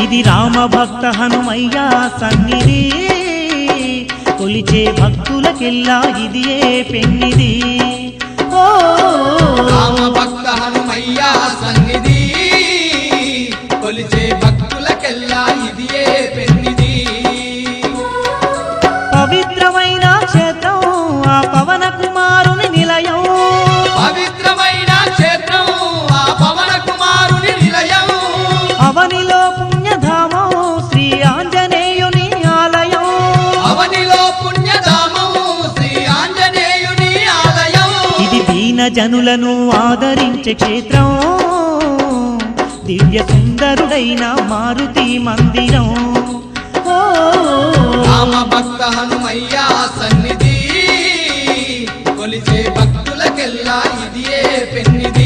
ఇది రామ భక్త హనుమయ్య సన్నిధి కొలిచే భక్తులకెల్లా ఇదియే పెన్నిది ఓ రామ భక్త హనుమయ్య సన్నిధి కొలిచే భక్తులకెల్లా ఇదియే పెన్నిది పవిత్రమైన క్షేత్రం ఆ పవన కుమారుని నిలయం పవిత్రమైన క్షేత్రం ఆ పవన కుమారుని నిలయం అవనిలో పుణ్యధామం శ్రీ ఆంజనేయుని ఆలయం అవనిలో పుణ్యధామం శ్రీ ఆంజనేయుని ఆలయం ఇది దీన జనులను ఆదరించే క్షేత్రం దివ్య సుందరుడైన మారుతి మందిరం ఓ రామ భక్త హనుమయ్య సన్నిధి కొలిచే భక్తులకెల్లా ఇదియే పెన్నిది